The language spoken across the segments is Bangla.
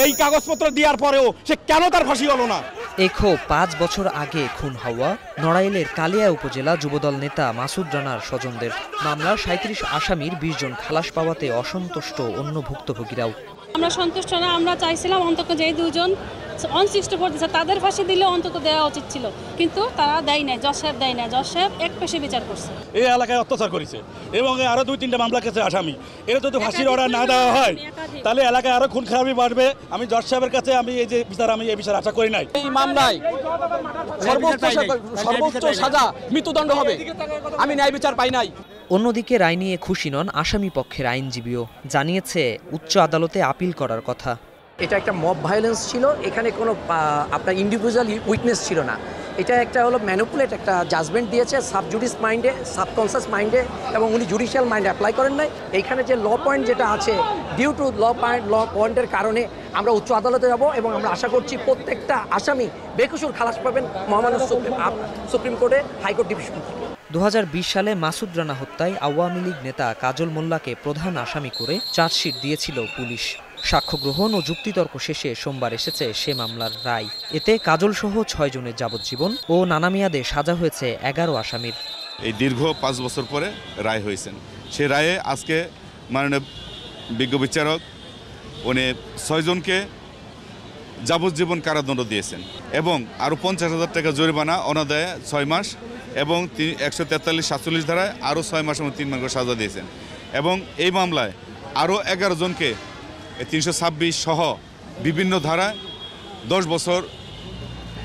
এই কাগজপত্র দেওয়ার পরেও সে কেন তার ফাঁসি হলো না? এই ক্ষোভ 5 বছর আগে খুন হওয়া নড়াইলের কালিয়া উপজেলা যুবদল নেতা মাসুদ রানার স্বজনদের। মামলার 37 আসামির 20 জন খালাস পাওয়াতে অসন্তুষ্ট অন্য ভুক্তভোগীরাও। আমরা সন্তুষ্ট না, আমরা চাইছিলাম অন্তত যে দুজন অন64 দিচ্ছে তাদের ফাঁসি দিলে অন্তত দেওয়া উচিত ছিল, কিন্তু তারা দেয় নাই। জজ সাহেব দেয় নাই, জজ সাহেব এক পেশে বিচার করছে। এই এলাকায় অত্যাচার করেছে এবং আরো 2-3টা মামলা কেসে আসামি। এরা যদি ফাঁসির অর্ডার না দেওয়া হয় তাহলে এলাকায় আরো খুন খারাপি বাড়বে। আমি জজ সাহেবের কাছে আমি এই বিচার আশা করি নাই। এই মামলায় সর্বোচ্চ সাজা মৃত্যুদণ্ড হবে, আমি ন্যায় বিচার পাই নাই। অন্যদিকে রায় নিয়ে খুশি নন আসামি পক্ষের আইনজীবীও। জানিয়েছে উচ্চ আদালতে আপিল করার কথা। এটা একটা মব ভায়োলেন্স ছিল, এখানে কোনো আপনার ইন্ডিভিজুয়াল উইটনেস ছিল না। এটা একটা হলো ম্যানিপুলেট একটা জাজমেন্ট দিয়েছে সাবজুডিস মাইন্ডে, সাবকনসিয়াস মাইন্ডে, এবং উনি জুডিশিয়াল মাইন্ডে অ্যাপ্লাই করেন নাই। এইখানে যে ল পয়েন্ট যেটা আছে, ডিউ টু ল পয়েন্টের কারণে আমরা উচ্চ আদালতে যাব এবং আমরা আশা করছি প্রত্যেকটা আসামি বেকসুর খালাস পাবেন মহামান্য সুপ্রিম কোর্টে, হাইকোর্ট ডিভিশন। 2020 সালে মাসুদ রানা হত্যায় আওয়ামী লীগ নেতা কাজল মোল্লাকে প্রধান আসামি করে চার্জশিট দিয়েছিল পুলিশ। সাক্ষ্য গ্রহণ ও যুক্তিতর্ক শেষে সোমবার এসেছে সে মামলার রায়। এতে কাজল সহ 6 জনের যাবজ্জীবন ও নানা মেয়াদে সাজা হয়েছে 11 আসামির। এই দীর্ঘ 5 বছর পরে রায় হয়েছেন। সে রায়ে আজকে মাননীয় বিজ্ঞ বিচারক উনি 6 জনকে যাবজ্জীবন কারাদণ্ড দিয়েছেন এবং আরও 50,000 টাকা জরিমানা অনাদায়ে 6 মাস এবং 143-47 ধারায় আরও 6 মাস এবং 3 মাস সাজা দিয়েছেন। এবং এই মামলায় আরও 11 জনকে 326 সহ বিভিন্ন ধারায় 10 বছর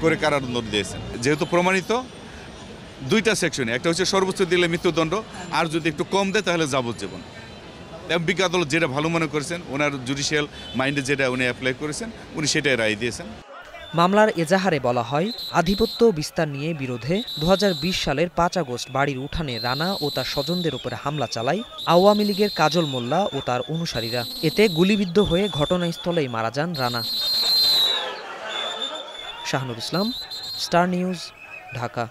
করে কারাদণ্ড দিয়েছেন। যেহেতু প্রমাণিত 2টা সেকশনে, একটা হচ্ছে সর্বোচ্চ দিলে মৃত্যুদণ্ড, আর যদি একটু কম দেয় তাহলে যাবজ্জীবন। এবং বিজ্ঞ আদালত যেটা ভালো মনে করেছেন, ওনার জুডিশিয়াল মাইন্ডে যেটা উনি অ্যাপ্লাই করেছেন, উনি সেটাই রায় দিয়েছেন। মামলার এজাহারে বলা হয়, আধিপত্য বিস্তার নিয়ে বিরোধে 2020 সালের 5 আগস্ট বাড়ির উঠানে রানা ও তার স্বজনদের উপরে হামলা চালায় আওয়ামী লীগের কাজল মোল্লা ও তার অনুসারীরা। এতে গুলিবিদ্ধ হয়ে ঘটনাস্থলেই মারা যান রানা। শাহনুর ইসলাম, স্টার নিউজ, ঢাকা।